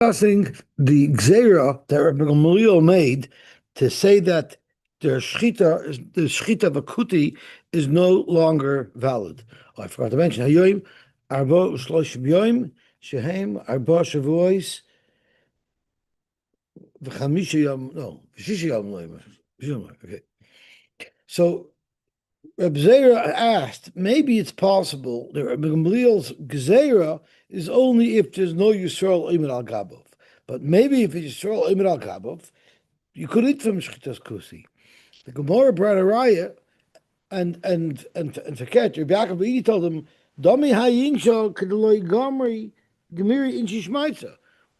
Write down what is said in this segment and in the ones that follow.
Discussing the gzera that Rabbi Gamaliel made to say that the shchita of a kuti is no longer valid. Oh, I forgot to mention hayoim arba u'shloshim yoim shehem arba shavuos v'chamisha yom v'shisha yom. Okay, so Reb Zera asked, maybe it's possible that Rabbi Gamaliel's Gezerah is only if there's no Yisrael Imer al Gabov. But maybe if it's Yisrael Imer al Gabov, you could eat from Shchitas Kusi. The Gemara brought a raya, and forget, Rabbi Yaakov Eidi told him, Dami hayinsha kedoloi gemiri inchi shmaitza.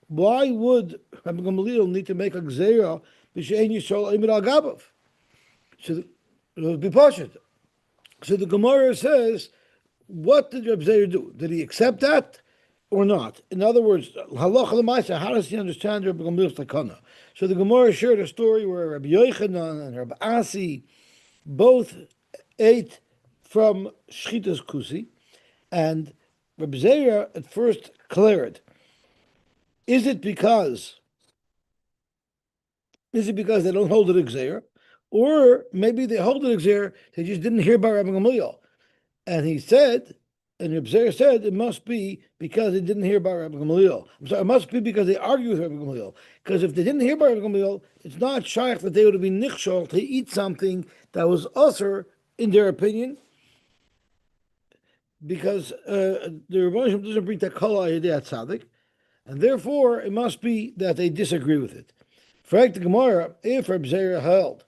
Why would Rabbi Gamaliel need to make a Gezerah b'she'en Yisrael Imer al Gabov? So it would be pashut. So the Gemara says, what did Reb Zera do? Did he accept that or not? In other words, halacha l'maisa, how does he understand Reb Gamaliel's takana? So the Gemara shared a story where Rabbi Yochanan and Rabbi Asi both ate from Shchitas Kusi, and Reb Zera at first cleared. Is it because they don't hold it Gzeira? Or maybe they hold it Gzeira, they just didn't hear about Rabbi Gamaliel. And he said, and Rabbi Zera said, it must be because they didn't hear about Rabbi Gamaliel. I'm sorry, it must be because they argue with Rabbi Gamaliel. Because if they didn't hear about Rabbi Gamaliel, it's not shaykh that they would have been nichshol to eat something that was usher, in their opinion, because the Rebbeinu doesn't bring takala yedei tzaddik, and therefore it must be that they disagree with it. For the Gemara, if Rabbi Zera held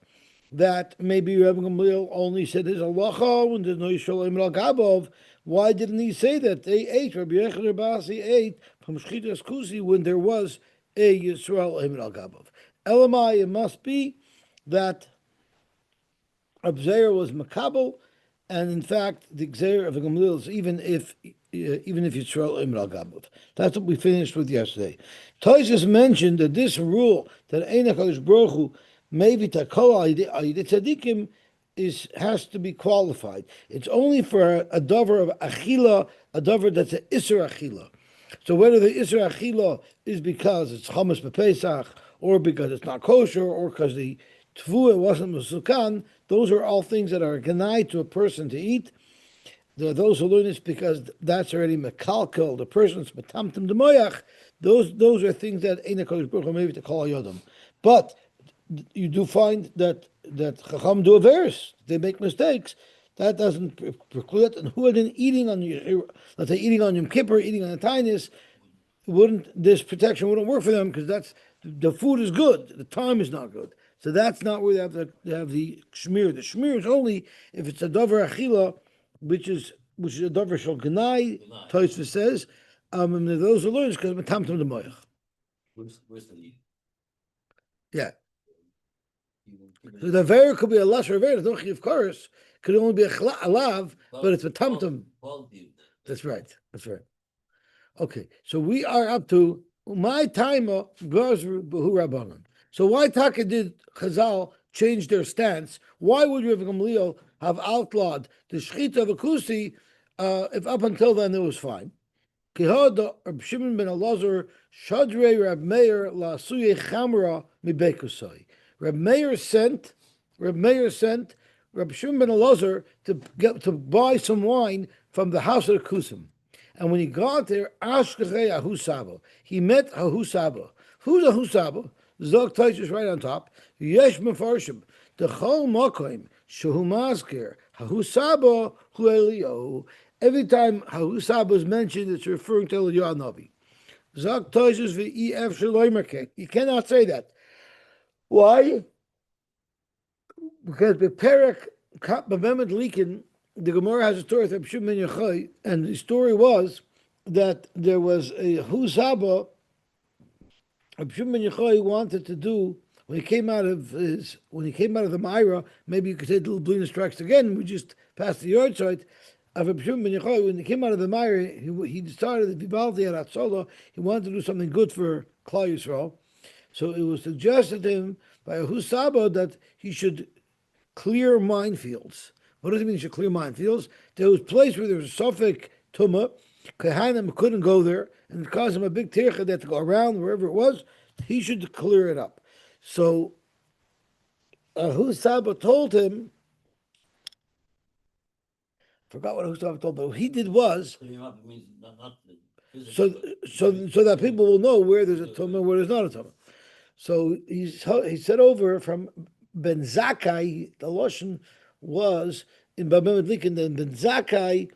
that maybe Rabbi Gamaliel only said his halacha when there's no Yisrael Imer al Gabov, why didn't he say that they ate, Rabbi Yechon Rabbi Asi ate from Shchitas Kusi when there was a Yisrael Imer al Gabov? Elamai, it must be that Rabbi Zera was makabel, and in fact the Gzeira of Gamaliel is even if Yisrael Imer al Gabov. That's what we finished with yesterday. Tosfos mentioned that this rule that Ein HaKadosh Baruch Hu maybe takala ayidei tzadikim has to be qualified. It's only for a davar of achila, a davar that's an iser achila. So whether the iser achila is because it's chametz b'Pesach, or because it's not kosher, or because the tefua wasn't mesukan, those are all things that are genai to a person to eat. There are those who learn this because that's already mekalkel, the person's metamtim demoyach. Those are things that Ein HaKadosh Baruch Hu maybe to call yodam. But you do find that Chacham do a verse. They make mistakes. That doesn't preclude it. And who had been eating on, let's say, eating on Yom Kippur, eating on the Tainis, this protection wouldn't work for them because the food is good, the time is not good. So that's not where they have the shmir. The shmir is only if it's a davar achila, which is a davar shel genai. Tosfos says, and those who learn is because metamtam the moyach. Where's the need? Yeah. So the ver could be a lesser ver. No chiv chorus could only be a lav, but it's a tamtam. That's right. Okay, so we are up to my timer gazru behu rabbanon. So why Taka did Chazal change their stance? Why would Rabbi Gamaliel have outlawed the shchita of a kusi if up until then it was fine? Kihod Reb Shimon ben Elazar shadrei Reb Meir la suye chamra mibekusai. Reb Meir sent Reb Shimon ben Elazar to buy some wine from the house of the Kusim. And when he got there, Ashkechei Ahusaba, he met Ahusaba. Who's Ahusaba? Zog Tosfos right on top. Yesh Mefarshim. The Chol Mokoim Shehu Maskir Ahusaba Hu Eliyahu. Every time Ahusaba is mentioned, it's referring to Eliyahu Navi. Zog Tosfos v'ef shaloimerke. You cannot say that. Why? Because Beperek B'Memed Likin, the Gemara has a story of Reb Shimon ben Yochai, and the story was that there was a Husaba. Reb Shimon ben Yochai wanted to do when he came out of the Ma'ira. Maybe you could say the little Blina strikes again. We just passed the yard side of Reb Shimon ben Yochai. When he came out of the Ma'ira, he decided that Vivaldi at Atzola, he wanted to do something good for Klal Yisrael. So it was suggested to him by a Husaba that he should clear minefields. What does it mean he should clear minefields? There was a place where there was a Suffolk Tumah, Kehanim couldn't go there, and it caused him a big tircha that to go around wherever it was. He should clear it up. So Husaba told him. Forgot what Husaba told him. What he did was so that people will know where there's a tumah, where there's not a tumah. So he said over from Ben Zakkai. The lashon was in Babem Adlikin. Then Ben Zakkai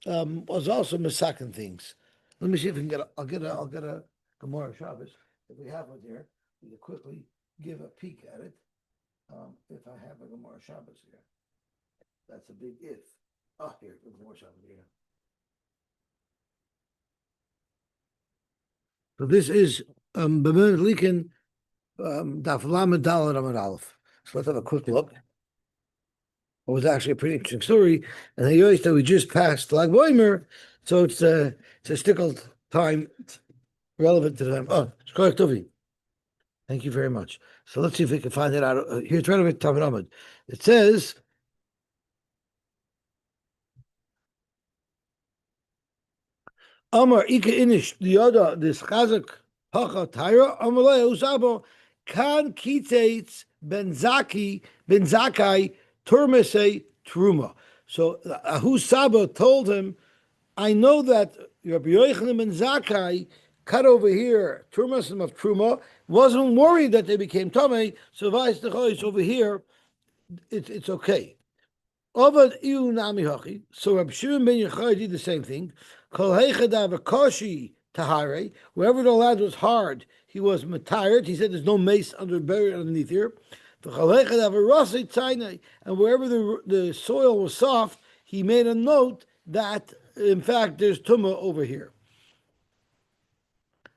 was also masakin things. Let me see if we can get. I'll get a Gemara Shabbos if we have it here. We can quickly give a peek at it. If I have a Gemara Shabbos here, that's a big if. Oh, here, Gemara Shabbos here. So this is Babem Adlikin. Daf Lamed Daled Amud Aleph. So let's have a quick look. It was actually a pretty interesting story, and the Yosy that we just passed Lag Boimer, so it's a stickled time relevant to them. Oh, it's correct, Tuvi. Thank you very much. So let's see if we can find it out. Here, it's right over Talmud Amud. It says. Amar Ika Inish Dioda this Chazak Hacha Taira Amalei Usabo Kan Kitzeitz Ben Zakai Turmese Truma. So Ahu Saba told him, I know that Rabbi Yochanan Ben Zakai cut over here Turmasim of Truma, wasn't worried that they became Tomei, so Vais Dechois over here, it's okay. Ovad Iu Nami Hachi. So Rabbi Shimon Ben Yochai did the same thing. Kol Heichadav Koshi Tahare. Wherever the land was hard, he was tired. He said there's no mace buried underneath here. And wherever the soil was soft, he made a note that in fact there's tumah over here.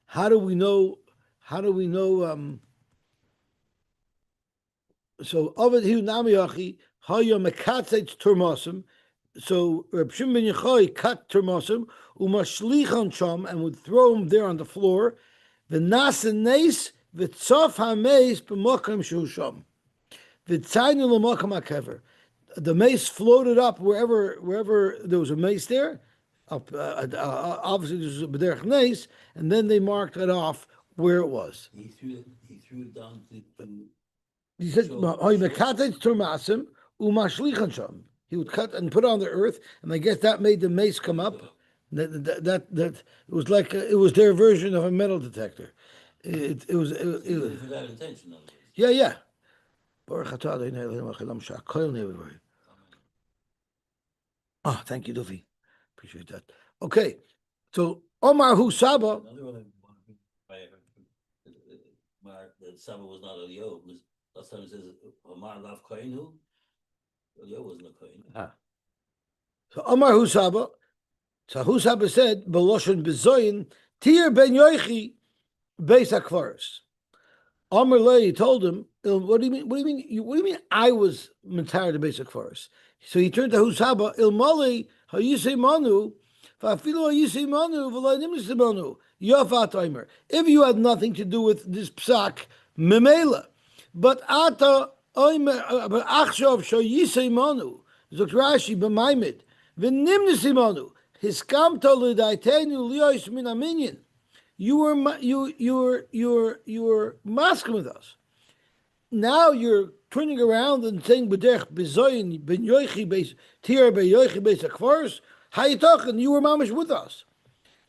How do we know? So Ovad Iu Nami Hachi. Haya mekatzet turmasim. So Reb Shimon ben Yochai cut turmasim, umashlichan sham, and would throw them there on the floor. V'nasen neis v'tzof hameis b'mokam shu sham. V'tzaynu l'mokam hakever. The mace floated up wherever there was a mace there. Obviously, there was a b'derech neis, and then they marked it off where it was. He threw it down to. He said, "Haya mekatzet turmasim." He would cut and put it on the earth, and I guess that made the mace come up. That it was like it was their version of a metal detector. It was For that intention, yeah. Oh, thank you, Duffy. Appreciate that. Okay, so Omar Hu Saba. Another one that Saba was not a Yo. Last time it says Omar Lav Koinu. Yo wasn't a Kohen. So Omar Hu Saba. So Hu Saba said, "Beloshen bezoyin tir ben yoichi beis hakvaros." Amar Lei told him, "What do you mean? What do you mean? I was tired of beis hakvaros." So he turned to Hu Saba, "Ilmali hayisei manu, va'afilu hayisei manu, v'lo nimnisei manu yafat omer." If you had nothing to do with this psak, memela, but ata omer, but achshav shayisei manu, zok Rashi b'maimid, v'nimnisei manu. Hiskamta l'daitenu liyos min aminyan. You were masking with us. Now you're turning around and saying b'derech bezoyin ben yoichi beis tir ben yoichi beis hakvaros. How you talking? You were mamish with us.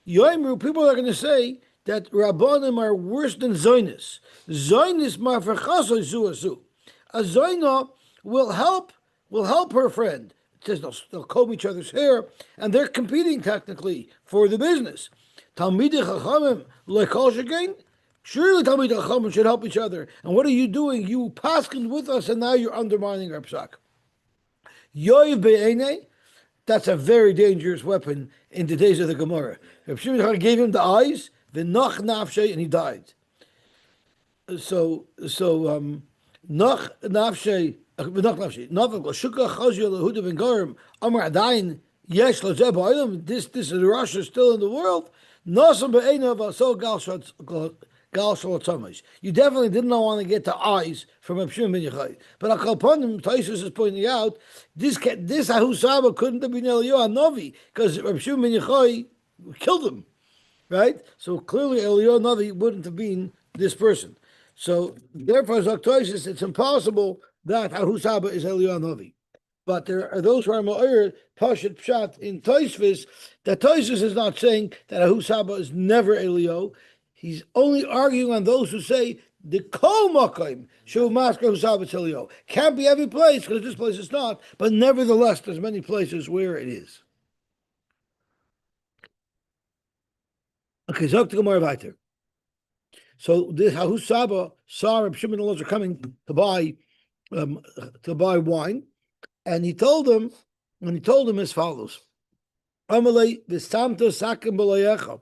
Yoimru, people are going to say that Rabbanim are worse than Zoinis. Zoinis marferchaso zuazu. A Zoina will help her friend. It says they'll comb each other's hair, and they're competing technically for the business. Talmidei Chachamim lekol shekein. Surely Talmidei Chachamim should help each other. And what are you doing? You paskined with us, and now you're undermining our psak. Yoiv be'enei. That's a very dangerous weapon in the days of the Gemara. Reb Shimon gave him the eyes, the nach nafshe, and he died. So nach nafshe. This is the Russia still in the world. You definitely didn't want to get the eyes from Reb Shimon ben Yochai. But Akalponim, Taisus is pointing out, this Ahusaba couldn't have been Eliyahu Novi, because Reb Shimon ben Yochai killed him, right? So clearly Eliyahu Navi wouldn't have been this person. So therefore, Zaktoisis, it's impossible that Ahusaba is Eliyahu Navi. But there are those who are Ma'ir, Pashat Pshat in Toisvis, that Toisvis is not saying that Ahusaba is never Eliyahu. He's only arguing on those who say the Kol Makayim Shu Masker Ahusaba Eliyahu. Can't be every place because this place is not, but nevertheless, there's many places where it is. Okay, Zok to Gemara weiter. So this Ahusaba saw Reb Shimon Elazar coming to buy wine, and he told him as follows: Amalei v'samta sakim b'layecha.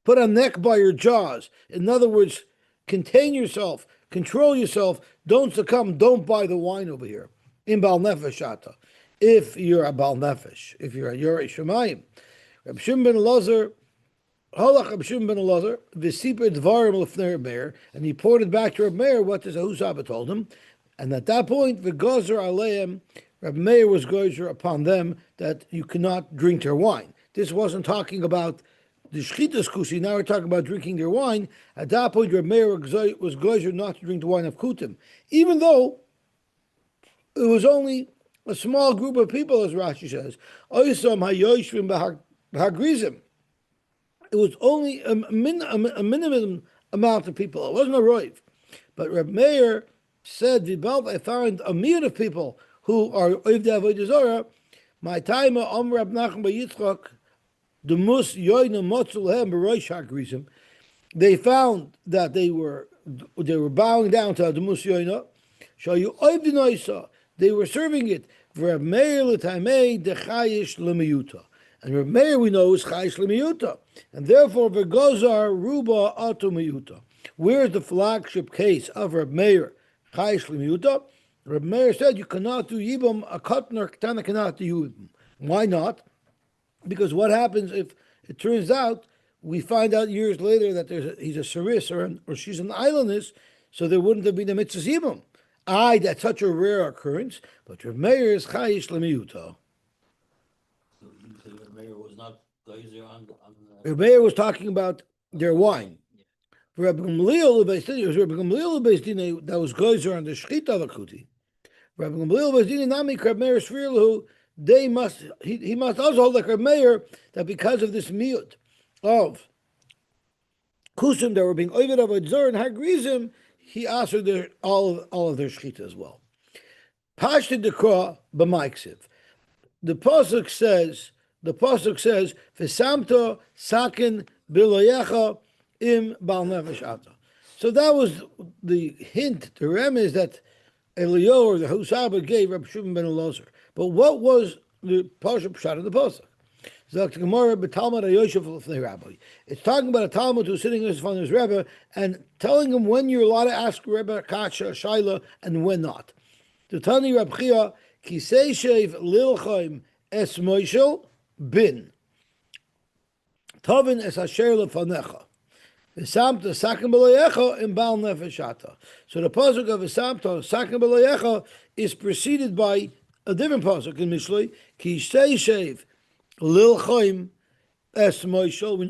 Put a neck by your jaws. In other words, contain yourself, control yourself. Don't succumb. Don't buy the wine over here. In bal nefesh ata. If you're a bal nefesh, if you're a yorei shemayim, Reb Shimon ben Elazar. Halach Reb Shimon ben Elazar v'siper dvarim l'fnei Reb Meir, and he reported back to Reb Meir what this Ahusaba told him, and at that point v'gozer aleim, Reb Meir was gozer upon them that you cannot drink their wine. This wasn't talking about the shchitas kusi. Now we're talking about drinking their wine. At that point, Reb Meir was gozer not to drink the wine of kutim, even though it was only a small group of people, as Rashi says. Oisam hayoshvim b'hagrizim. It was only a minimum amount of people. It wasn't a roiv. But Reb Meir said, I found a million of people who are Oivdei Avodah Zarah. My time, Reb Nachman bar Yitzchak, the mus yoyna motzulhem b'roish hagrizim. They found that they were bowing down to the mus yoyna. Shayu Oivdei noisa. They were serving it. Reb Meir l'taimei dechayish l'miyuta. And Reb Meir, we know, is chayish l'miyuta. And therefore, v'gozar ruba atu miyuta. Where's the flagship case of Reb Meir, chayish l'miyuta? Reb Meir said you cannot do yibam, a katan ketana cannot do yibam. Why not? Because what happens if it turns out, we find out years later that he's a saris or she's an islandess, so there wouldn't have been a mitzvah yibam. That's such a rare occurrence, but Reb Meir is chayish l'miyuta. Reb Meir was not geyser on Reb Meir was talking about their wine. Reb Gamliel that was geyser on the shchita of a kuti. Reb Gamliel Bezdini Nami Reb Meir Svirlu, he must also hold like Reb Meir that because of this miyut of kusim that were being oived of Avodah and hagrizim, he asked all of their shchita as well. Pashti dekra b'maiksiv. The pasuk says, "V'samto sakin biloyecha im bal nefesh ata." So that was the hint, the remez that Eliyahu or the Ahusaba gave Reb Shimon ben Elazar. But what was the pasuk pshat of the pasuk? It's talking about a Talmud who's sitting in front of his Rebbe and telling him when you're allowed to ask Rebbe Kacha Shaila and when not. To Tani Reb Chia, Kisei Shev Lilchaim Es Moishel Bin Tovin Es Asher Lefanecha V'samta Sakim B'Loyecha in Bal Nefeshata. So the pasuk of V'samta Sakim B'Loyecha is preceded by a different pasuk in Mishlei, Kisei Shev Lilchaim Es Moishel. When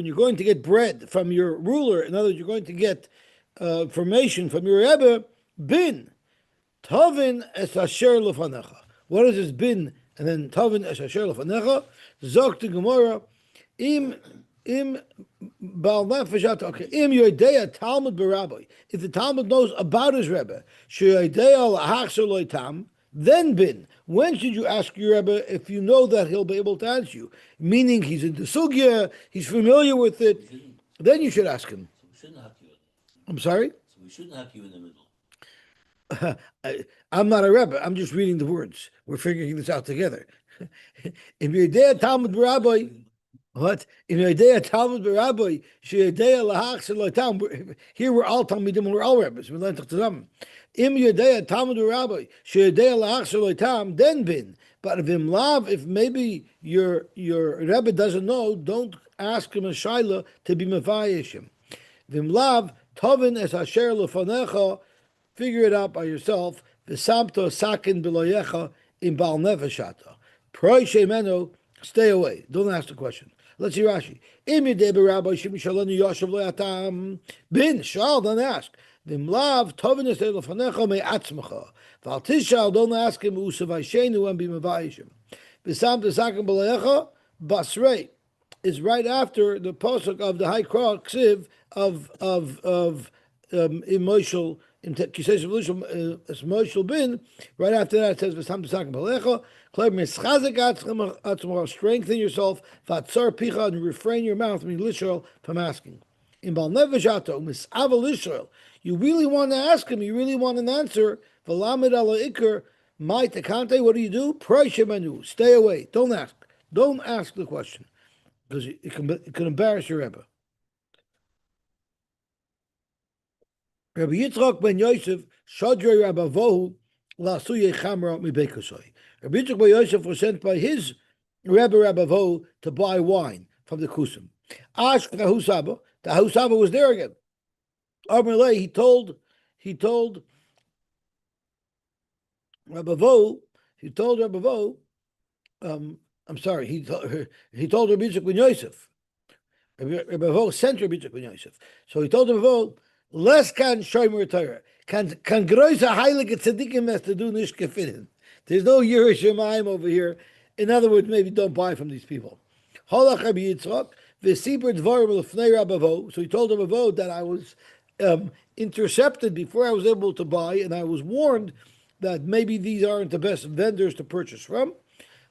you're going to get bread from your ruler, in other words, you're going to get information from your Rebbe, Bin Tovin Es Asher Lefanecha. What is this bin? And then Tavin es asher lefanecha, zok the Gemara, im bal nefesh. Okay, im yodeya Talmud b'Rabbi. If the Talmud knows about his Rebbe, sheyodeya lahachzer loitam, then bin. When should you ask your Rebbe if you know that he'll be able to answer you? Meaning he's into sugya, he's familiar with it. Then you should ask him. So we shouldn't have you. I'm sorry. So we shouldn't have you in the middle. I'm not a Rebbe. I'm just reading the words. We're figuring this out together. If you're there, Talmud b'Rabbi, what? If you're there, Talmud b'Rabbi, she'yedei lahach shel. Here we're all Talmidim, we're all Rebbes. We learn zusammen. Im yedei Talmud b'Rabbi, she'yedei lahach shel then bin. But if maybe your Rebbe doesn't know, don't ask him a shaila to be mevayish him. Vim lav tovin es asher lefanecha. Figure it out by yourself. V'samto sakin b'loyecha in bal nefeshata. Proi shemeno, stay away. Don't ask the question. Let's see Rashi. Im yedei Rabbi Shimon Shalani Yoshev lo yatam bin shal. Don't ask. V'imlav tovin esei lefanecha me'atzmecha. V'al tishal, don't ask him usavayshenu and b'mavayishim. V'sam t'sakim b'lecha basrei is right after the posuk of the high cross ksiv of emotional emotional bin. Right after that, it says v'sam t'sakim b'lecha. Strengthen yourself, vatzar picha, and refrain your mouth, literal, from asking. In Bal Nevejato, Mis'ava Lishrael, you really want to ask him, you really want an answer. V'lamed ala ikr, my tekante, what do? Proishemenu, stay away, don't ask. Don't ask the question, because it can embarrass your Rebbe. Rabbi Yitzchak ben Yosef, Shadrei Rabavohu, Lasuye Chamra Mibekosoi. Rabbi Yitzchak ben Yosef was sent by his Rebbe Rabavohu to buy wine from the Kusim. Ash Husaba, the Husaba was there again. Amalei, he told Rabavohu, I'm sorry, he told Rabbi Yitzchak ben Yosef. Rabavohu sent Rabbi Yitzchak ben Yosef. So he told Rabavohu, less can shomer Torah. Can groisa heilige tzaddikim has to do nish gefinin. There's no Yiras Shamayim over here. In other words, maybe don't buy from these people. Holach Rabbi Yitzchak v'sibur dvarim l'fnei Rabavo. So he told Rabavo that I was intercepted before I was able to buy, and I was warned that maybe these aren't the best vendors to purchase from.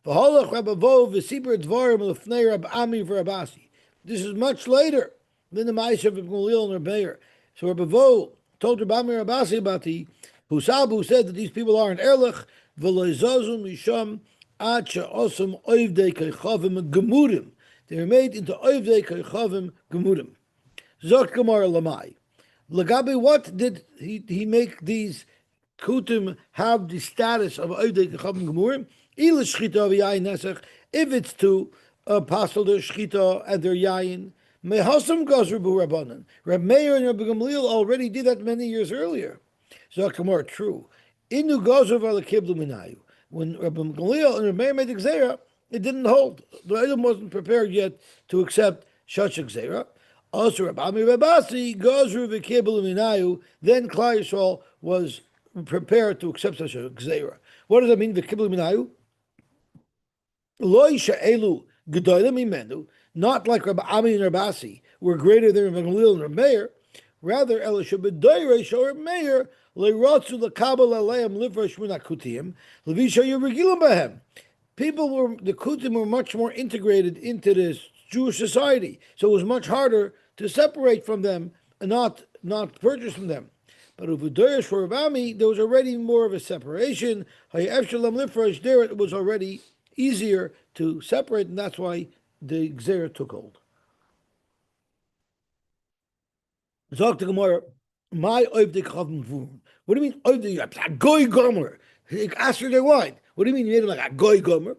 V'holach Rabavo v'sibur dvarim l'fnei Rab Ami v'Rabasi. This is much later than the Ma'aseh of Gamliel and Rabbeir. So Rabavo told Rabbi Rabasi about the Husabu, said that these people aren't erlich, v'loizazum misham ad she'osum oivdei kechavim gemurim. They were made into oivdei kechavim gemurim. Zok Gemara Lamai. Lagabi, what did he make these kutim have the status of oivdei kechavim gemurim? Ila shchita v'yayin nesach. If it's to apostle their shchita and their yayin, Mehasam goes Rabbi Rabbanan. Reb Meir and Rabbi Gamliel already did that many years earlier. Zakamar, true. Inu goes over the kiblu minayu. When Rabbi Gamliel and Reb Meir made the gzera, it didn't hold. The item wasn't prepared yet to accept such a gzera. Also, Rabbi Ami Rabasi goes over the kiblu minayu. Then Klal Yisrael was prepared to accept such a gzera. What does that mean? The kiblu minayu. Lo yisha'elu gedolim imenu. Not like Rabbi Ami and Rabasi were greater than Rabbi Gamliel and Rabbi Meir. Rather, Elisha b'doyre or Meir le'rotzu l'kabel aleim livra shmuna kutiyim levisha yeregilim b'hem. The kutim were much more integrated into this Jewish society, so it was much harder to separate from them and not purchase from them. But u'v'doyre for Rabbi Ami, there was already more of a separation. Hayevshalem livra, there it was already easier to separate, and that's why the Gzera took hold. Zog to Gemara, my oivdik chavim v'urim. What do you mean oivdik? A goy gomer. Ask for their wine. What do you mean you made it like a goy gomer?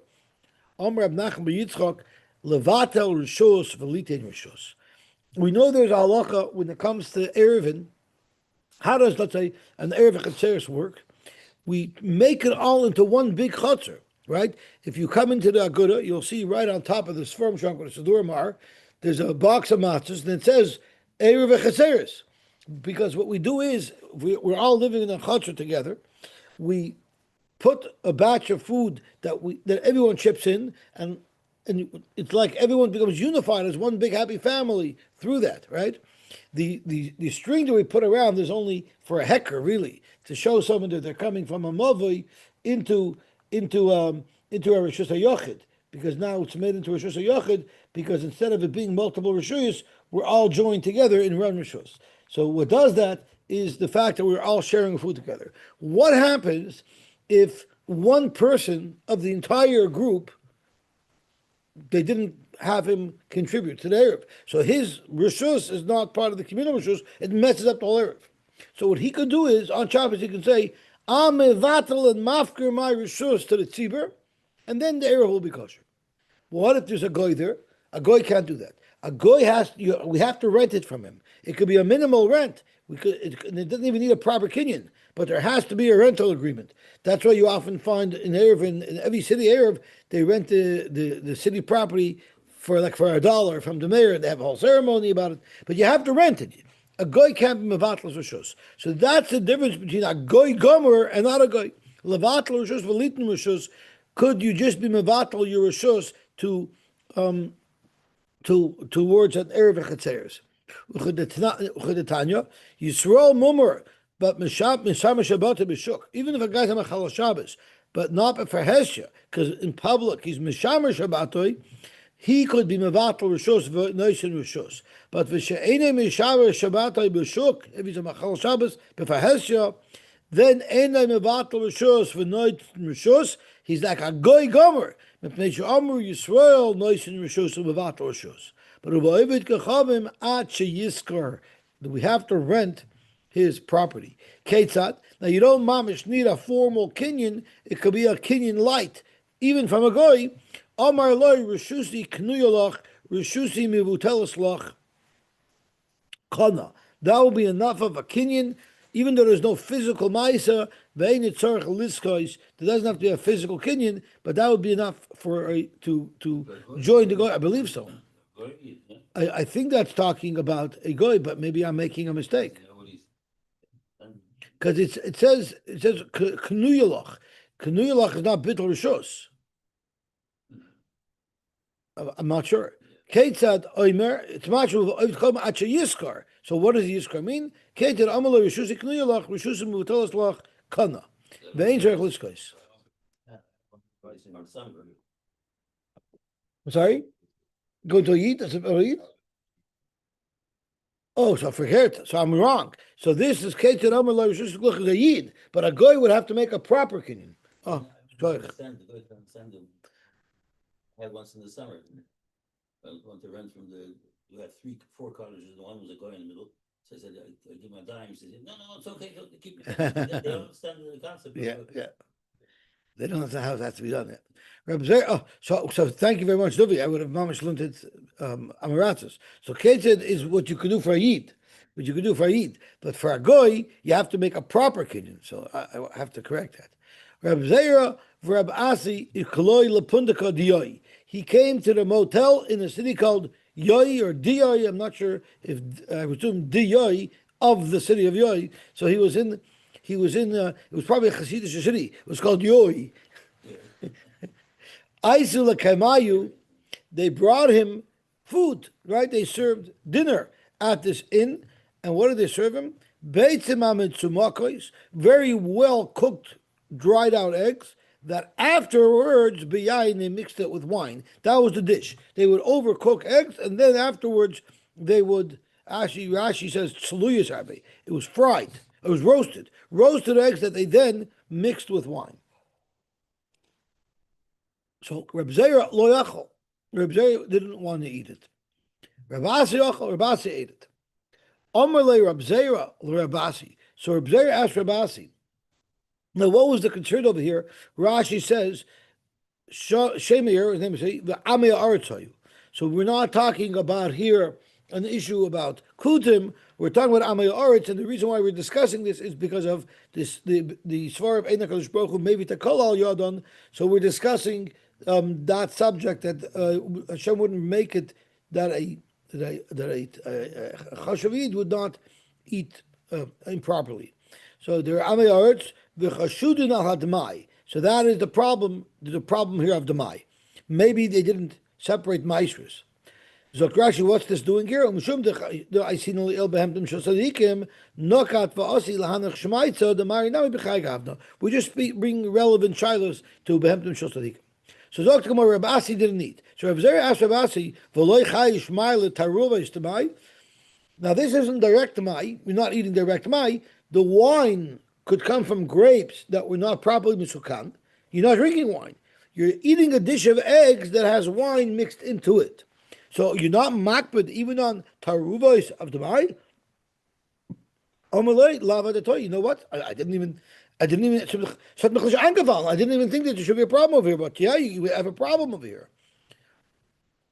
Amr Rab Nachman bar Yitzchak, levatel rishos v'litein rishos. We know there's a halacha when it comes to Erevin. How does, let's say, an Erev Chatzeres work? We make it all into one big chutzner. Right? If you come into the Aguda, you'll see right on top of this firm trunk with the Sidur Mar, there's a box of matzahs, and it says Erev Chatzeres. Because what we do is, we're all living in a chutzner together. We put a batch of food that everyone chips in, and it's like everyone becomes unified as one big happy family through that, right? The string that we put around is only for a hecker, really, to show someone that they're coming from a mavui into a Rishus HaYochid, because now it's made into a Rishus HaYochid, because instead of it being multiple Rishuyos, we're all joined together in one Rishus. So what does that is the fact that we're all sharing food together. What happens if one person of the entire group, they didn't have him contribute to the Erev? So his Rishus is not part of the communal Rishus, it messes up the whole Erev. So what he could do is, on Shabbos, he can say, I'm mevatel and mafker my rishus to the tzibur, and then the Erev will be kosher. What if there's a goy there? A goy can't do that. A goy we have to rent it from him. It could be a minimal rent. It doesn't even need a proper kinyan, but there has to be a rental agreement. That's why you often find in Erev, in every city Erev, they rent the city property for $1 from the mayor. They have a whole ceremony about it, but you have to rent it. A goy can't be mevatl rishus. So that's the difference between a goy gomer and not a goy. Levatl rishus, velitin rishus. Could you just be mevatl your rishus towards an erev chetzeres? Uchedetanya Yisrael mumur, but misham shabbat b'shuk. Even if a guy's on a chal Shabbos, but not for hesha, because in public he's mishamer shabbatoi, he could be mevatel rishos v'noisen rishos. But v'she'ene mishamer shabbatoi b'shuk, if he's on a chal Shabbos, but for hesha, then ene mevatel rishos v'noisen rishos. He's like a goy gomer. Mepnei she'amru Yisrael noisen rishos v'mevatel rishos. But we have to rent his property. Ketzat. Now you don't mamish need a formal kinyan. It could be a kinyan light, even from a goy. Amar loy rishusi knuyolach rishusi mivuteloslach kana. That will be enough of a kinyan, even though there's no physical ma'isa. Ve'ein tzarich liskois. There doesn't have to be a physical kinyan, but that would be enough for to join the goy. I believe so. I think that's talking about a goy, but maybe I'm making a mistake. Because it says knuyalach. Knuyalach is not bittul rishos. I'm not sure. Ketzad oimer. It's mashul oivkom acha yiskar. So what does yiskar mean? Ketzad amalo rishusi knuyalach rishusim mutelos lach kana. Ve'ein tzarich liskois. I'm sorry. Go to Yid? That's a Yid? Oh, so forget. So I'm wrong. So this is Keter Amar Lo Rishus Gluch is a Yid, but a goy would have to make a proper kinyan. Oh, sorry. I had once in the summer. I went to rent from you had 4 cottages, and one was a guy in the middle. So I said, I give my dime. He said, no, it's okay, keep it. They don't understand the concept. Yeah. They don't understand how it has to be done yet. So thank you very much, Duvi. I would have mamish learned it amaratzos. So ketzed is what you could do for a yid, but for a goy you have to make a proper kinyan. So I have to correct that. Reb Zera Reb Asi Ikoloi Lepundaka Diyoi. He came to the motel in a city called Yoi or Diyoi. I'm not sure if I would assume Diyoi of the city of Yoi. So he was in. It was probably a Hasidic city. It was called Yoi. Aisula Kamayu, they brought him food, right? They served dinner at this inn. And what did they serve him? Very well cooked, dried out eggs that afterwards, they mixed it with wine. That was the dish. They would overcook eggs, and then afterwards, they would, actually, Rashi says, it was fried. It was roasted. Roasted eggs that they then mixed with wine. So Reb Zera lo yachol. Reb Zera didn't want to eat it. Reb Asi yachol. Reb Asi ate it. Omer le Reb Zera Reb Asi. So Reb Zera asked Reb Asi. Now, what was the concern over here? Rashi says, Shemir, his name is Amei Aretzayu. So we're not talking about here an issue about Kutim. We're talking about Amei Aretz, and the reason why we're discussing this is because of this the Svar of Ein HaKadosh Baruch Hu maybe Takol Al Yadon. So we're discussing that subject that Hashem wouldn't make it that a Chashavid would not eat improperly. So there are Amei Aretz v'chashudin al hadmai. So that is the problem. The problem here of demai. Maybe they didn't separate maestros. So Rashi, what's this doing here? We just bring relevant shilos to behemtim shosadikim. So Dr. Gemara, Reb Asi didn't eat. So Reb Zera asked Reb Asi, now this isn't direct demai. We're not eating direct demai. The wine could come from grapes that were not properly misukan. You're not drinking wine. You're eating a dish of eggs that has wine mixed into it. So you're not makbid even on taruvos of the mind. You know what? I didn't even think that there should be a problem over here. But yeah, you have a problem over here.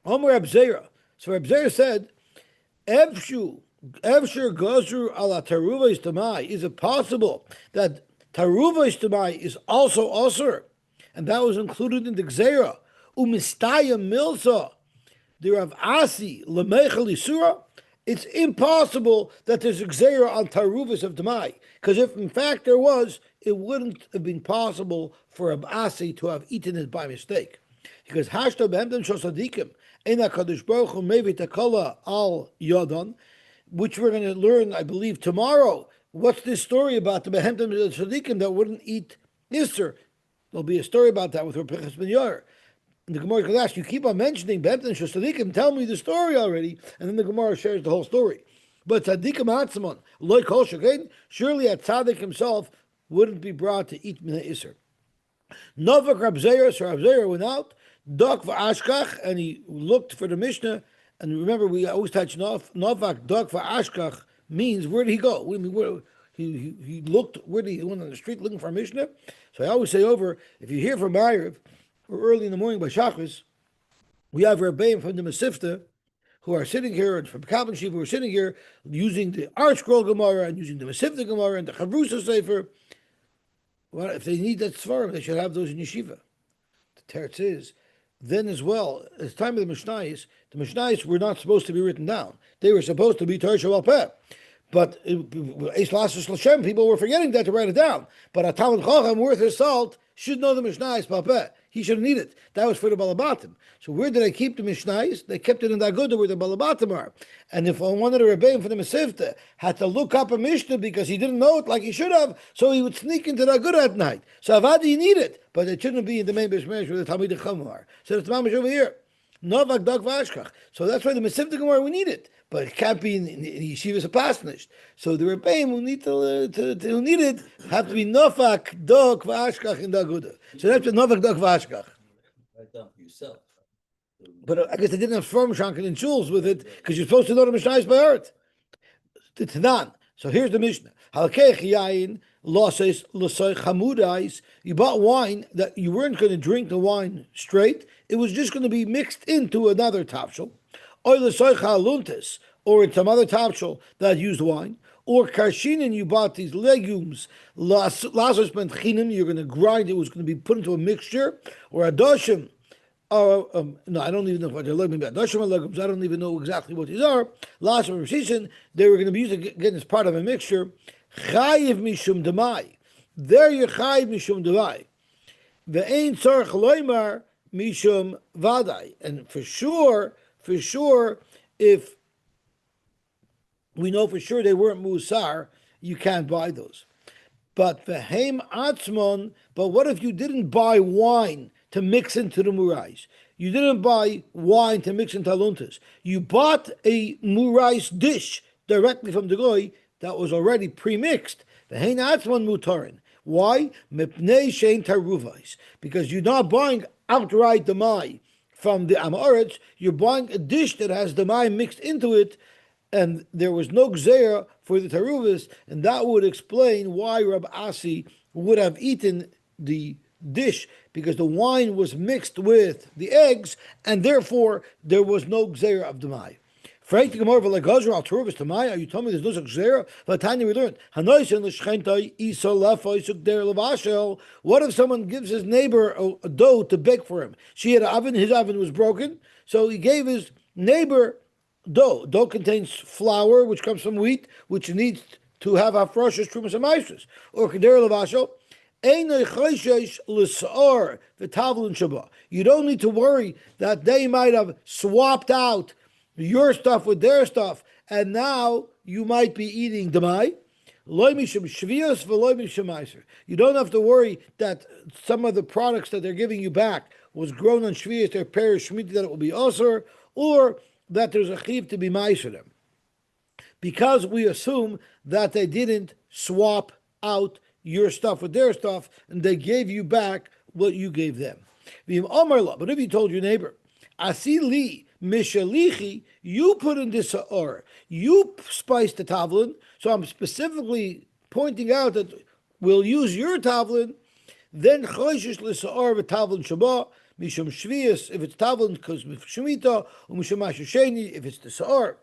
Omer Abzera. So Abzera said, Evshu gozru ala taruvos tamai. Is it possible that taruvos tamai is also osur, and that was included in the gzera umistaya milsa? the Rav Asi lemechel isura, it's impossible that there's a gzeira on taruvas of demai. Because if in fact there was, it wouldn't have been possible for Rav Asi to have eaten it by mistake. Because hashta behemden shosadikim ena kadosh baruch hu mevi takala al yodon, which we're going to learn, I believe, tomorrow. What's this story about the behemden shosadikim that wouldn't eat Isser? There'll be a story about that with Rav Pinchas ben Yair. And the Gemara could ask, you keep on mentioning behemden shosadikim, tell me the story already, and then the Gemara shares the whole story. But tzadikim atzmon loy kol shekain, surely a tzaddik himself wouldn't be brought to eat mina Isser. Novak Rab Zera, so Rab Zera went out, Dok v'ashkach, and he looked for the Mishnah. And remember, we always touch Novak, Dok v'ashkach means, where did he go? He looked, where did he went on the street looking for a Mishnah? So I always say over, if you hear from Ma'ariv, or early in the morning by Shachris, we have Rebbeim from the Masifta, who are sitting here, and from Kalvin Shiva, who are sitting here, using the Art Scroll Gemara, and using the Masifta Gemara, and the Chavrusa Sefer. Well, if they need that Svarim, they should have those in Yeshiva. The Teretz is, then as well, at the time of the Mishnayos were not supposed to be written down. They were supposed to be Torah Shabbat Peh. But people were forgetting that to write it down. But a Talmud Chacham worth his salt should know the Mishnayos Peh. He shouldn't need it. That was for the Balabatim. So where did they keep the Mishnayos? They kept it in the Agudah where the Balabatim are. And if one of the Rebbeim for the Masifta had to look up a Mishnah because he didn't know it like he should have, so he would sneak into the Agudah at night. So Avadi, you need it, but it shouldn't be in the main Bishmesh where the Talmud Chacham are. So the Mamish over here. Novak Dok Vashkach. So that's why the Masifta Gemara, we need it. But it can't be in Yeshivas Apasnish. So the Rebbeim who need who need it have to be Novak Dok Vashkach in the Agudah. So that's the Novak Dok Vashkach. Write down for yourself. But I guess they didn't have Sforim Shankin and Shuls with it because you're supposed to know the Mishnayos by heart. The Tanan. So here's the Mishnah. Halakech yayin loses l'soy chamudais. You bought wine that you weren't going to drink the wine straight. It was just going to be mixed into another tapshel. Or l'soy chaluntes, or in some other tapshel that used wine. Or karshinin, you bought these legumes. Lazos ben chinim, you're going to grind. It was going to be put into a mixture. Or adoshim. No, I don't even know what they're legumes. Adoshim legumes. I don't even know exactly what these are. Lazos ben shishin, they were going to be used again as part of a mixture. Chayiv mishum demai. There you're chayiv mishum demai. Ve'ein tzarich loymar mishum vadai. And for sure, if we know for sure they weren't musar, you can't buy those. But ve'heim atzmon. But what if you didn't buy wine to mix into the murais? You didn't buy wine to mix into aluntas. You bought a murais dish directly from the goy that was already pre-mixed. Ve'hein atzmon mutarin. Why? Mipnei shein taruvais. Because you're not buying outright the mai from the Amoritz, you're buying a dish that has the mai mixed into it, and there was no gzeira for the taruvas, and that would explain why Rab Asi would have eaten the dish, because the wine was mixed with the eggs, and therefore there was no gzeira of the mai. Are you telling me there's no such gzeira? Vatanya, we learned. What if someone gives his neighbor a dough to bake for him? She had an oven, his oven was broken, so he gave his neighbor dough. Dough contains flour, which comes from wheat, which needs to have hafroshes, trumas, and maestros. Or keder levashel. You don't need to worry that they might have swapped out your stuff with their stuff, and now you might be eating demai. You don't have to worry that some of the products that they're giving you back was grown on shvius, their perish shmiti, that it will be osur, or that there's a chiv to be meiser them, because we assume that they didn't swap out your stuff with their stuff, and they gave you back what you gave them. But if you told your neighbor, Asili Mishalichi, you put in this or you spiced the tavlin, so I'm specifically pointing out that we'll use your tavlin, then Choishish L'Sa'or v'Tavlin Shabbat, Mishum Shvius, if it's tavlin, because Shemitah, or Mishum Ashasheni, if it's the Sa'or.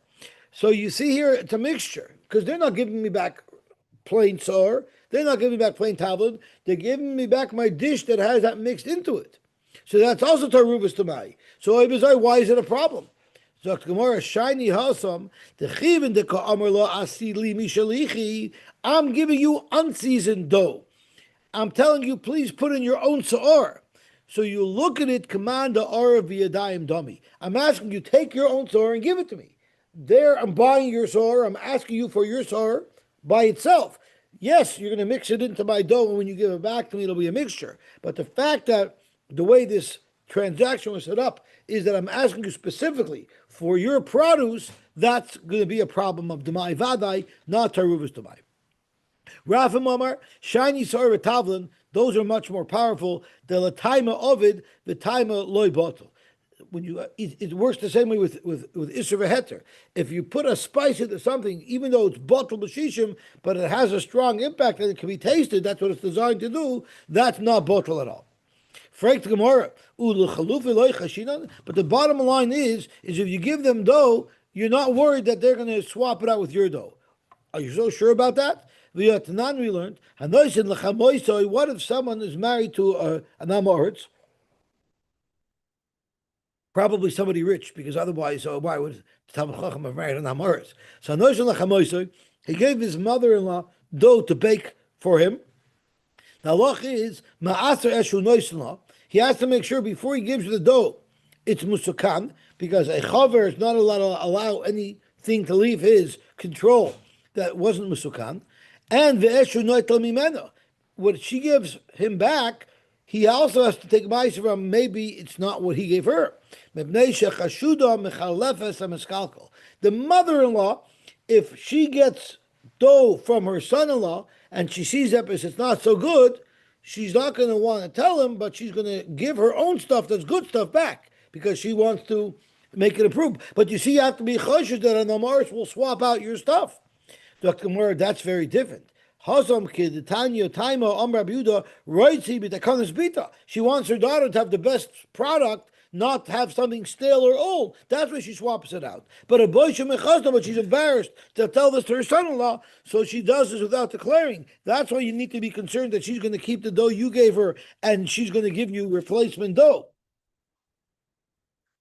So you see here, it's a mixture, because they're not giving me back plain Sa'or, they're not giving me back plain tavlin, they're giving me back my dish that has that mixed into it. So that's also Taruvas Tamai. So why is it a problem? Zok Gemara, shiny hasam, the chivin de ka'amar lo asili mishalichi. I'm giving you unseasoned dough. I'm telling you, please put in your own sa'ar. So you look at it, command the ar v'yadayim dummy. I'm asking you, take your own sa'ar and give it to me. There, I'm buying your sa'ar. I'm asking you for your sa'ar by itself. Yes, you're going to mix it into my dough, and when you give it back to me, it'll be a mixture. But the fact that the way this transaction was set up is that I'm asking you specifically for your produce, that's going to be a problem of Demai Vadai, not Taruvas Demai. Rafa Mamar, shiny sar tavlin, those are much more powerful. The lataima ovid, the taima loy bottle. When you it works the same way with Isser v'heter. If you put a spice into something, even though it's bottle b'shishim, but it has a strong impact and it can be tasted, that's what it's designed to do, that's not bottle at all. But the bottom line is if you give them dough, you're not worried that they're going to swap it out with your dough. Are you so sure about that? We learned, what if someone is married to an Amoritz? Probably somebody rich, because otherwise, why would Talmud Chacham have married an Amoritz? So he gave his mother-in-law dough to bake for him. The halach is, he has to make sure before he gives you the dough, it's musukan, because a chaver is not allowed to allow anything to leave his control that wasn't musukan. And what she gives him back, he also has to take ma'aser from, maybe it's not what he gave her. The mother-in-law, if she gets dough from her son-in-law and she sees that it's not so good, she's not going to want to tell him, but she's going to give her own stuff that's good stuff back because she wants to make it improved. But you see, you have to be choshesh that an Amaris will swap out your stuff. Dr. Moore, that's very different. She wants her daughter to have the best product, not have something stale or old. That's why she swaps it out. But she's embarrassed to tell this to her son-in-law, so she does this without declaring. That's why you need to be concerned that she's going to keep the dough you gave her, and she's going to give you replacement dough.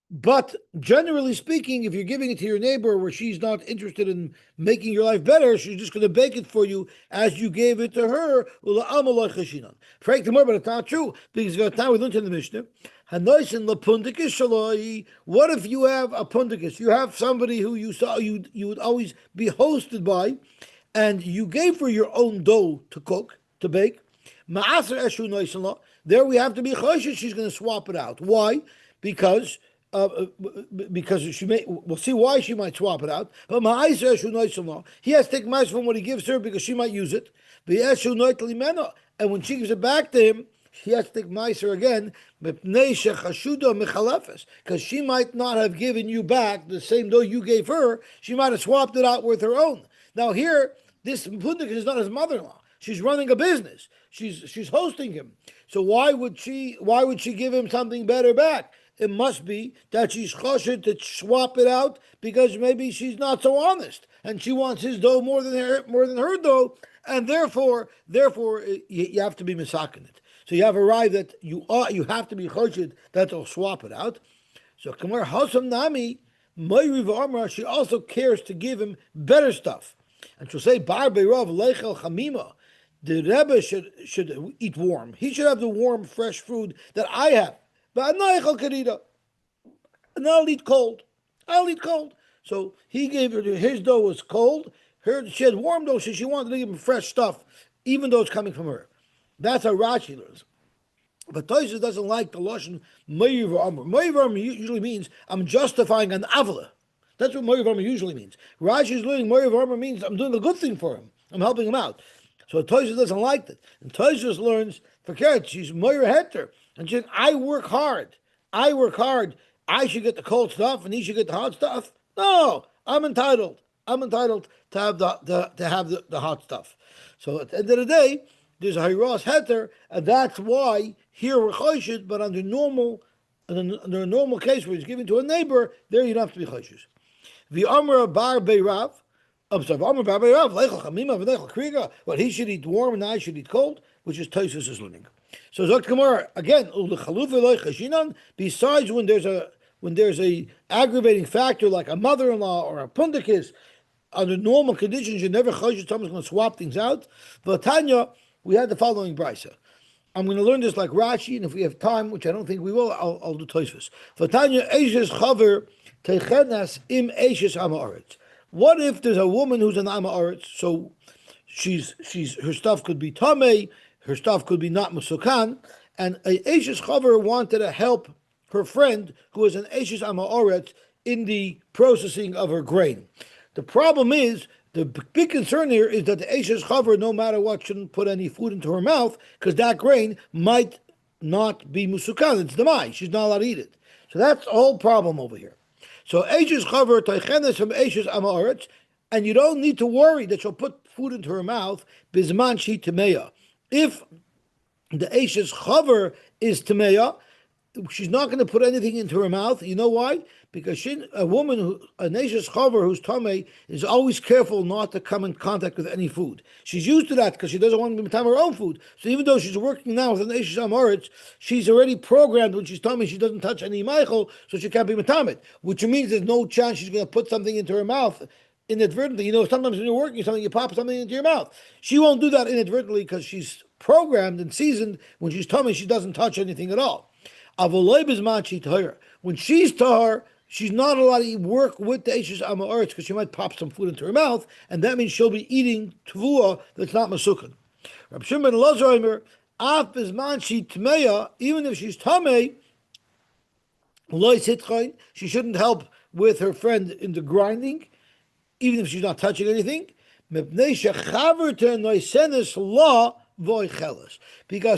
But generally speaking, if you're giving it to your neighbor where she's not interested in making your life better, she's just going to bake it for you as you gave it to her. But it's not true, because now we learned in the Mishnah. What if you have a pundikus? You have somebody who you saw you would always be hosted by, and you gave her your own dough to cook, to bake. There we have to be choshesh. She's going to swap it out. Why? Because she may, we'll see why she might swap it out. But he has to take ma'aser from what he gives her because she might use it. And when she gives it back to him, he has to take ma'aser again because she might not have given you back the same dough you gave her. She might have swapped it out with her own. Now here, this pundik is not his mother-in-law. She's running a business. She's hosting him. So why would she give him something better back? It must be that she's choshesh to swap it out because maybe she's not so honest and she wants his dough more than her dough, and therefore you have to be misakin it. So you have arrived that you have to be choshesh that they'll swap it out. So Kamar Hasam Nami Moiriv Amra, she also cares to give him better stuff, and she'll say Bar Beirav Leichel Chamima. The Rebbe should eat warm. He should have the warm, fresh food that I have. And I'll eat cold. So he gave her, his dough was cold. She had warm dough, so she wanted to give him fresh stuff, even though it's coming from her. That's how Rashi learns. But Tosfos doesn't like the lashon Moiriv Amar. Moiriv Amar usually means I'm justifying an avla. That's what Moiriv Amar usually means. Rashi is learning Moiriv Amar means I'm doing a good thing for him. I'm helping him out. So Tosfos doesn't like that. And Tosfos learns, forget, she's Moira Heter. And she said, I work hard. I should get the cold stuff and he should get the hot stuff. No, I'm entitled to have the hot stuff. So at the end of the day, there's a Hiras Heter, and that's why here we're choshesh, but under a normal case where he's giving to a neighbor, there you don't have to be choshesh. The Amr Bar Beirav, what he should eat warm and I should eat cold, which is Tosfos is learning. So Zok Gemara again, besides when there's a when there's a aggravating factor like a mother-in-law or a pundikis, under normal conditions, you never choshed someone's going to swap things out. But Tanya, we had the following brisa. I'm going to learn this like Rashi, and if we have time, which I don't think we will, I'll do Tosfos. Vatanya eishes chaver techenas im eishes amaretz. What if there's a woman who's an amaretz? So she's her stuff could be tamei, her stuff could be not musukan, and a eishes chaver wanted to help her friend who is an eishes amaretz in the processing of her grain. The problem is, the big concern here is that the Eishes Chaver, no matter what, shouldn't put any food into her mouth because that grain might not be musukan. It's demai. She's not allowed to eat it. So that's the whole problem over here. So Eishes Chaver teichenes from Eishes amaretz, and you don't need to worry that she'll put food into her mouth bizman she temeya. If the Eishes Chaver is temeya, she's not going to put anything into her mouth. You know why? Because a woman, a Eishes Chaver who's tamei, is always careful not to come in contact with any food. She's used to that because she doesn't want to time her own food. So even though she's working now with an Eishes Amaretz, she's already programmed when she's tamei, she doesn't touch any Michael, so she can't be metamet, which means there's no chance she's going to put something into her mouth inadvertently. You know, sometimes when you're working something, you pop something into your mouth. She won't do that inadvertently because she's programmed and seasoned. When she's tamei, she doesn't touch anything at all. When she's tahar, she's not allowed to work with the Eishes Amaretz because she might pop some food into her mouth, and that means she'll be eating tvua that's not masukan. Rab Shimon ben Elazar, af bizman she tmeya, even if she's tamei, loy sitchain, she shouldn't help with her friend in the grinding, even if she's not touching anything. Because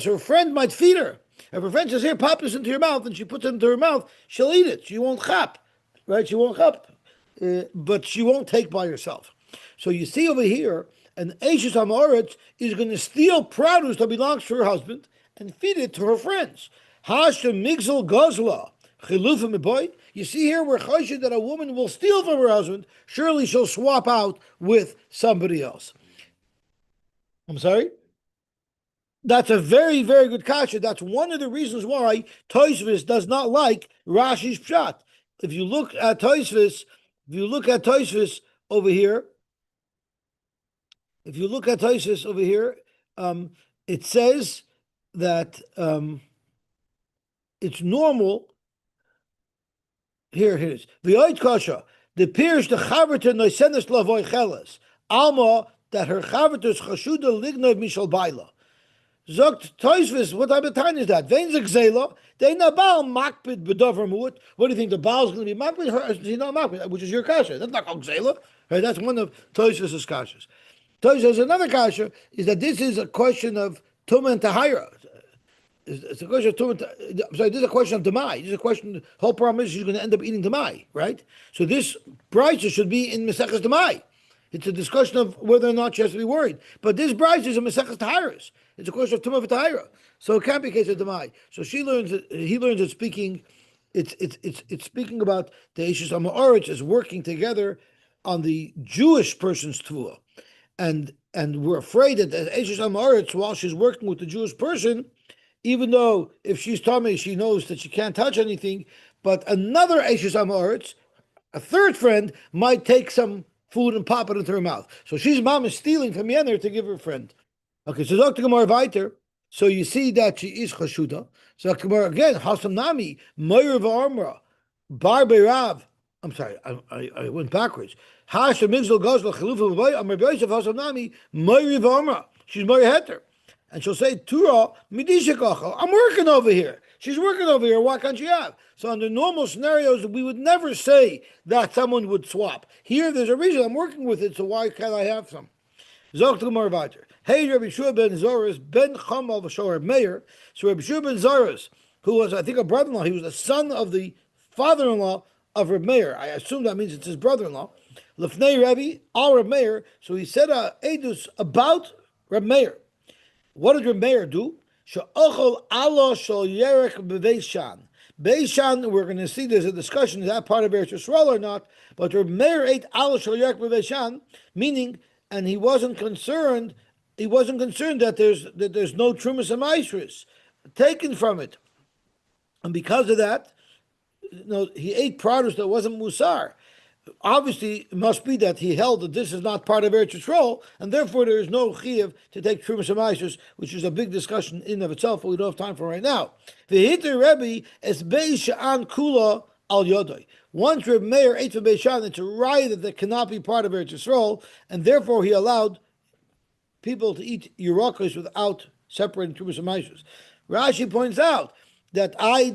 her friend might feed her. If her friend says, "Here, pop this into your mouth," and she puts it into her mouth, she'll eat it. She won't chap, right? She won't chap, but she won't take by herself. So you see over here, an Eishes Amaretz is going to steal produce that belongs to her husband and feed it to her friends. Hashem migzel gozla chilufim boy. You see here, we're choshed that a woman will steal from her husband. Surely she'll swap out with somebody else. I'm sorry? That's a very, very good kasha. That's one of the reasons why Tosfos does not like Rashi's pshat. If you look at Tosfos, over here, it says that it's normal. Here it is. The oit kasha. The pirs the chaverta noisenes lavoy cheles. Alma that her chaverta is chashuda lignav mishal baila. Zogt Tosfos, what type of time is that? Vein zela, they nabal makpid bedover muut. What do you think? The Baal's going to be makpid? Her, she's not makpid, which is your kasha. That's not called zela. Right? That's one of Tosfos' kashas. Tosfos, another kasha is that this is a question of tumah and tahira. It's a question of tumah. I'm sorry, this is a question of demai. This is a question. The whole problem is she's going to end up eating demai, right? So this brisa should be in Maseches demai. It's a discussion of whether or not she has to be worried. But this bride is a Maseches Taharis. It's a question of Tumah v'Tahira. So it can't be a case of Demai. So he learns it speaking, it's speaking about the Eishes Amaretz as working together on the Jewish person's Tvua. And we're afraid that the Eishes Amaretz, while she's working with the Jewish person, even though if she's tamei, she knows that she can't touch anything, but another Eishes Amaretz, a third friend, might take some food and pop it into her mouth. So she's mom is stealing from Yener to give her friend. Okay, so Dr. Gemara Viter. So you see that she is chashuda. So Dr. Gemara again, Hasam Nami, Meir v'Amra, Bar Beirav. I'm sorry, I went backwards. Hashem Migzal Gozla Chalufa V'Vay, Amar Beishaf Hasam Nami, Meir v'Amra. She's Meir Heter. And she'll say, Tura, Midishakacha, I'm working over here. She's working over here, why can't she have? So under normal scenarios, we would never say that someone would swap. Here, there's a reason I'm working with it, so why can't I have some? Zok to Marvater. Hey, Rabbi Shua ben Zoris, ben Chamal V'Shor Meir. So Rabbi Shua ben Zoris, who was, I think, a brother-in-law, he was the son of the father-in-law of Reb Meir. I assume that means it's his brother-in-law. Lefnei Rebbe, al Reb Meir. So he said edus about Reb Meir. What did Reb Meir do? She'ochol Allah shel yerech b'Beishan. Beishan, we're going to see there's a discussion, is that part of Eretz Yisrael or not? But Reb Meir ate Allah shel yerech b'Beishan, meaning, and he wasn't concerned that there's no trumas and maestris taken from it. And because of that, he ate produce that wasn't musar. Obviously, it must be that he held that this is not part of Eretz Yisrael, and therefore there is no chiyuv to take Trumas Amaishus, which is a big discussion in of itself, but we don't have time for right now. The Hitter Rebbe is Beishan Kula al Yodoi. Once Reb Meir ate from Beishan, it's a riot that cannot be part of Eretz Yisrael, and therefore he allowed people to eat Yerokos without separating Trumas Amaishus. Rashi points out that I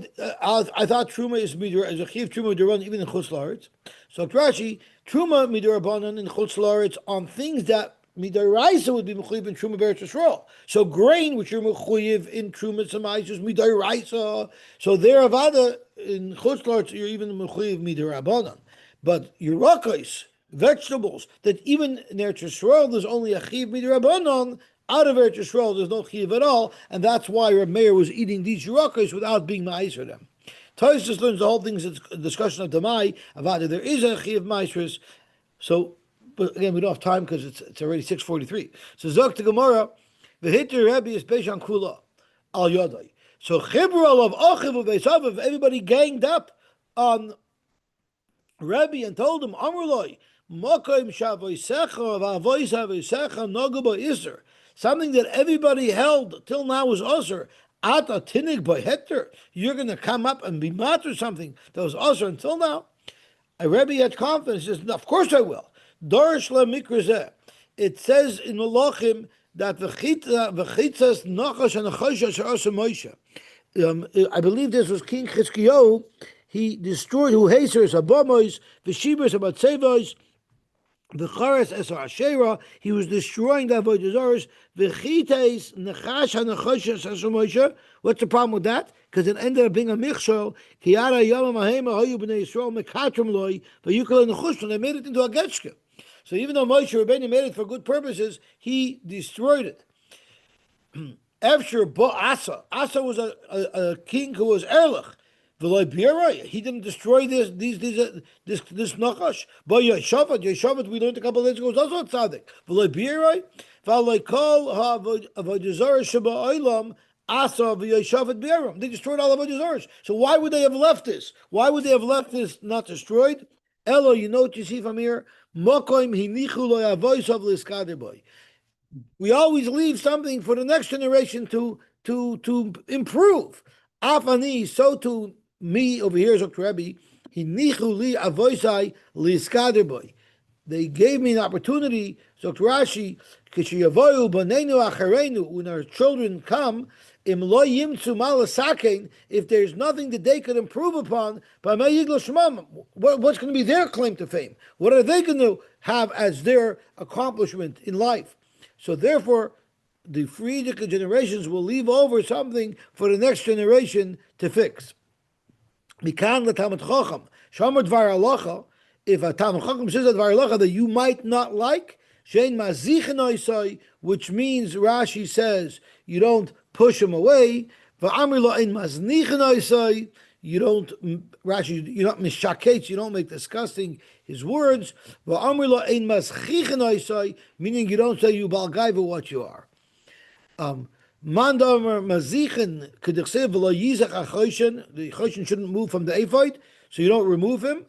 thought Truma is a chiv Truma Midorabanan even in Chutz La'aretz. So Rashi, Truma Midorabanan in Chutz La'aretz on things that Midoraisa would be mechuyev in Truma Beretz Yisrael. So grain, which are mechuyev in Truma Samaisus Midoraisa. So there Avada in Chutz La'aretz you're even mechuyev Midorabanan. But Yerokos, vegetables, that even in Eretz Yisrael there's only a chiv Midorabanan. Out of Eretz Yisrael, there's no chiyuv at all, and that's why Reb Meir was eating these yerakos without being ma'aser them. Tosfos learns the whole thing is a discussion of Damai about it. There is a chiyuv ma'aseres. So, but again, we don't have time because it's already 6:43. So Zok to Gemara, the Hitter Rebbe is Beishan Kula al Yodai. So Chibral of Achiv Beisav, if everybody ganged up on Rebbe and told him, Amruloi, Mokoim Shavoisecha Vavoisavisecha Noguba Iser. Something that everybody held till now was usher. Ata tinig by Hector. You're going to come up and be mat or something that was usher until now. A Rebbe had confidence. He says, of course I will. Dorish la mikrazeh. It says in Malachim that v'chitzas nachash and achosha she'asa Moshe. I believe this was King Chizkiyahu. He destroyed Huhesers, Abamois, V'shibers, Abatzevos, the Chares Esar Ashera, he was destroying the Avodah Zarahs. V'chites Nechash HaNechoshes HaShemoshe. What's the problem with that? Because it ended up being a Michshol. Kiyara Yama Mahema Hayu B'nei Yisrael Mekatrim Loi V'yukal Nechushon. They made it into a Getchke. So even though Moshe Rabbeinu made it for good purposes, he destroyed it. After Asa was a king who was Erlich. He didn't destroy this Nachash. But Yeshavat, we learned a couple of days ago, was also a tzaddik. V'loi B'yerai, v'aloi kol ha'avodah zarah sheba olam asa v'yeshavat b'yeram. They destroyed all the avodah zarahs. So why would they have left this? Why would they have left this not destroyed? Elo, you know what you see from here? Mokoim hinichu lo yavoisav l'skader boy. We always leave something for the next generation to improve. Afani, so to me over here, Dr. Rebbe, they gave me an opportunity, Dr. Rashi, when our children come, if there's nothing that they could improve upon, what's going to be their claim to fame? What are they going to have as their accomplishment in life? So therefore, the Friedrich generations will leave over something for the next generation to fix. Mikan l'Talmud Chacham, Shamar Dvar Halacha, if a Talmud Chacham says a Dvar Halacha that you might not like, Shein Mazichin Oisai, which means Rashi says you don't push him away. V'amri lo ein Maznichin Oisai, you don't mishaket, you don't make disgusting his words. V'amri lo ein Mazchichin Oisai, meaning you don't say you balgaiva what you are. Mandamer Mazichin Kedichsev v'lo Yizach HaChoshen. The Choshen shouldn't move from the Ephod, so you don't remove him.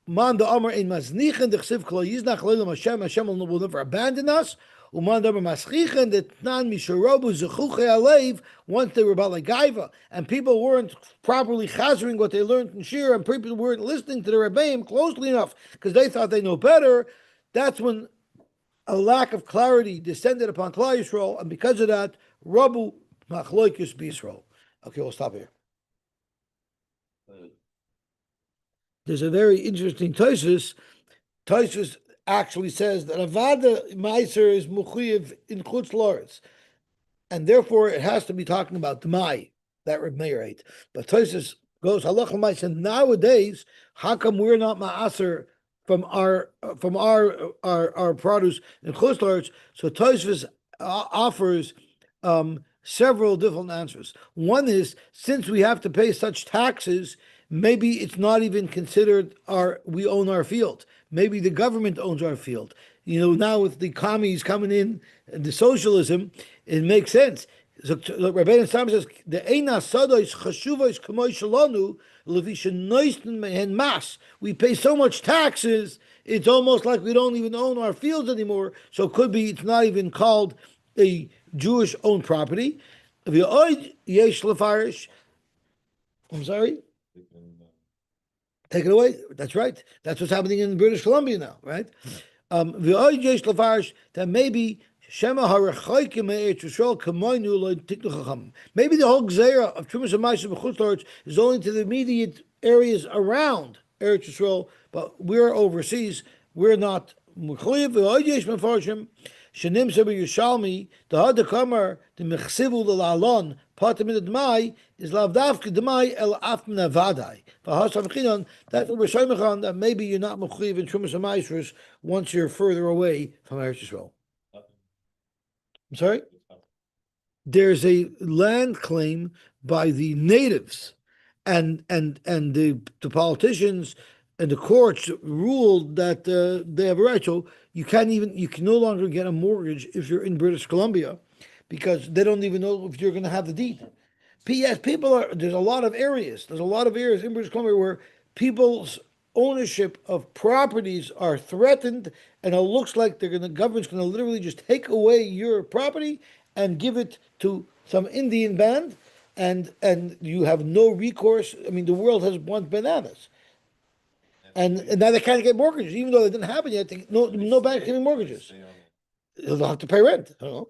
Manda Amar in Maznichin Dechsev Klo Yiznach Leilam Hashem. Hashem will never abandon us. Umandamer Maschichin Detnan Misharobu Zechuche Alev. Once they were about like Gaiva, and people weren't properly chazering what they learned in Shir, and people weren't listening to the Rebbeim closely enough because they thought they know better. That's when a lack of clarity descended upon Klal Yisrael, and because of that, Rabu Machloikis B'Yisrael. Okay, we'll stop here. There's a very interesting Tosfos. Tosfos actually says that Avada Meiser is Mechuyev in Chutz La'aretz, and therefore it has to be talking about Dmai, that Reb Meir ate. But Tosfos goes Halacha Meiser. Nowadays, how come we're not Ma'aser from our produce in Chutz La'aretz? So Tosfos offers several different answers. One is, since we have to pay such taxes, maybe it's not even considered we own our field. Maybe the government owns our field. Now with the commies coming in and the socialism, it makes sense. So Rabbeinu Sam says, the Eina Sadois Chashuvois Kamoy Shalonu mass. We pay so much taxes, it's almost like we don't even own our fields anymore. So it could be it's not even called a Jewish owned property. I'm sorry? Take it away. That's right. That's what's happening in British Columbia now, right? That maybe Shema Harachoikim Eretz Yisrael Kamoinu Lo Tiknu Chacham. Maybe the whole Gzeira of Trumas and Ma'aser B'chutz La'aretz is only to the immediate areas around Eretz Yisrael, but we're overseas. We're not Mechuyev. V'oid Yesh Mefarshim Shenim Seba Yerushalmi the Hada Kamar the Mechsivu L'Alon Patim in the Dmai is Lavdavka Dmai El Af Navadai. That's what we're showing that maybe you're not mechuyev in Trumas and Ma'asers once you're further away from Eretz Yisrael. I'm sorry? There's a land claim by the natives, and the politicians and the courts ruled that they have a right. So you can no longer get a mortgage if you're in British Columbia because they don't even know if you're going to have the deed. P.S. There's a lot of areas in British Columbia where people's ownership of properties are threatened, and it looks like the government's going to literally just take away your property and give it to some Indian band, and you have no recourse. I mean, the world has gone bananas, and now they can't get mortgages, even though they didn't happen yet. No bank giving mortgages. They'll have to pay rent. I don't know.